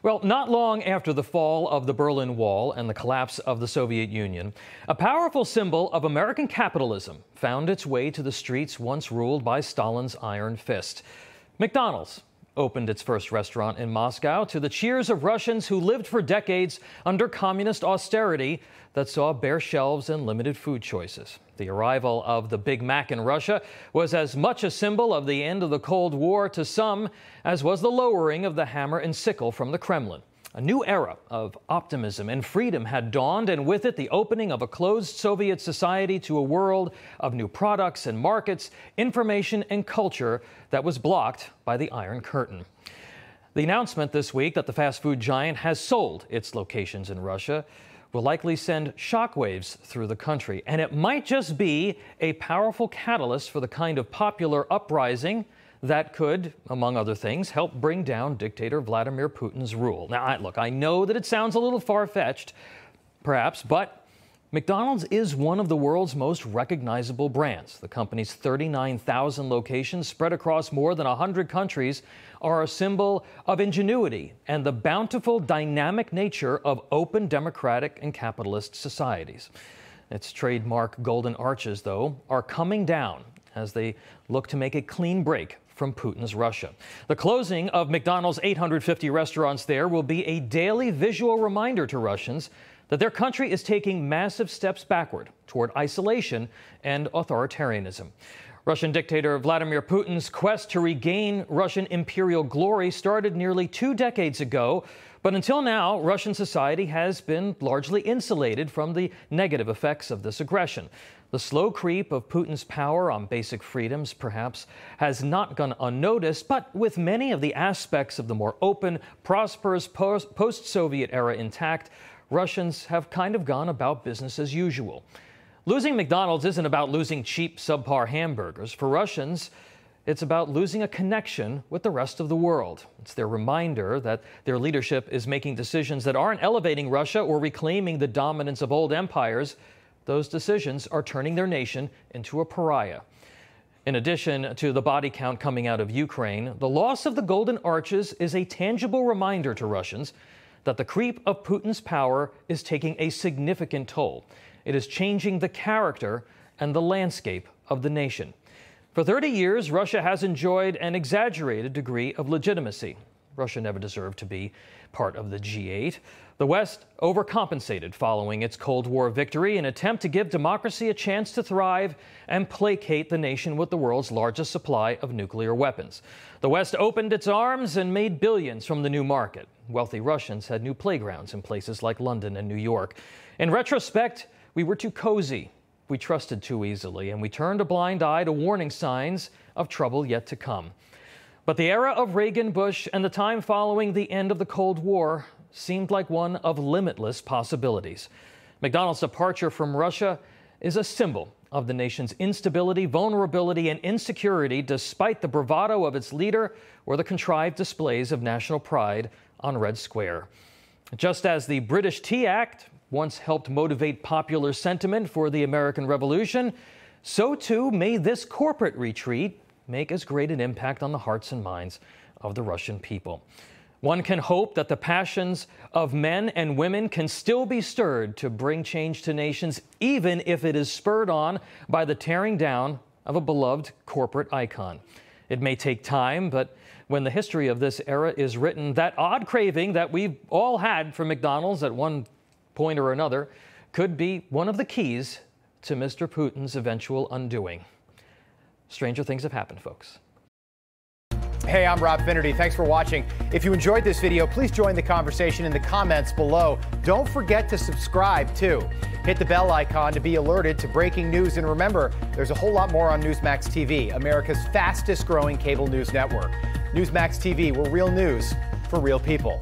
Well, not long after the fall of the Berlin Wall and the collapse of the Soviet Union, a powerful symbol of American capitalism found its way to the streets once ruled by Stalin's iron fist. McDonald's opened its first restaurant in Moscow to the cheers of Russians who lived for decades under communist austerity that saw bare shelves and limited food choices. The arrival of the Big Mac in Russia was as much a symbol of the end of the Cold War to some as was the lowering of the hammer and sickle from the Kremlin. A new era of optimism and freedom had dawned, and with it the opening of a closed Soviet society to a world of new products and markets, information and culture that was blocked by the Iron Curtain. The announcement this week that the fast food giant has sold its locations in Russia will likely send shockwaves through the country, and it might just be a powerful catalyst for the kind of popular uprising that could, among other things, help bring down dictator Vladimir Putin's rule. Now, I know that it sounds a little far-fetched, perhaps, but McDonald's is one of the world's most recognizable brands. The company's 39,000 locations spread across more than 100 countries are a symbol of ingenuity and the bountiful, dynamic nature of open, democratic, and capitalist societies. Its trademark golden arches, though, are coming down as they look to make a clean break from Putin's Russia. The closing of McDonald's 850 restaurants there will be a daily visual reminder to Russians that their country is taking massive steps backward toward isolation and authoritarianism. Russian dictator Vladimir Putin's quest to regain Russian imperial glory started nearly 2 decades ago, but until now, Russian society has been largely insulated from the negative effects of this aggression. The slow creep of Putin's power on basic freedoms perhaps has not gone unnoticed, but with many of the aspects of the more open, prosperous post-Soviet era intact, Russians have kind of gone about business as usual. Losing McDonald's isn't about losing cheap, subpar hamburgers. For Russians, it's about losing a connection with the rest of the world. It's their reminder that their leadership is making decisions that aren't elevating Russia or reclaiming the dominance of old empires. Those decisions are turning their nation into a pariah. In addition to the body count coming out of Ukraine, the loss of the Golden Arches is a tangible reminder to Russians that the creep of Putin's power is taking a significant toll. It is changing the character and the landscape of the nation. For 30 years, Russia has enjoyed an exaggerated degree of legitimacy. Russia never deserved to be part of the G8. The West overcompensated following its Cold War victory in an attempt to give democracy a chance to thrive and placate the nation with the world's largest supply of nuclear weapons. The West opened its arms and made billions from the new market. Wealthy Russians had new playgrounds in places like London and New York. In retrospect, we were too cozy. We trusted too easily, and we turned a blind eye to warning signs of trouble yet to come. But the era of Reagan, Bush, and the time following the end of the Cold War seemed like one of limitless possibilities. McDonald's departure from Russia is a symbol of the nation's instability, vulnerability, and insecurity despite the bravado of its leader or the contrived displays of national pride on Red Square. Just as the British Tea Act once helped motivate popular sentiment for the American Revolution, so too may this corporate retreat make as great an impact on the hearts and minds of the Russian people. One can hope that the passions of men and women can still be stirred to bring change to nations, even if it is spurred on by the tearing down of a beloved corporate icon. It may take time, but when the history of this era is written, that odd craving that we've all had for McDonald's at one point or another could be one of the keys to Mr. Putin's eventual undoing. Stranger things have happened, folks. Hey, I'm Rob Finnerty. Thanks for watching. If you enjoyed this video, please join the conversation in the comments below. Don't forget to subscribe, too. Hit the bell icon to be alerted to breaking news. And remember, there's a whole lot more on Newsmax TV, America's fastest growing cable news network. Newsmax TV, where real news for real people.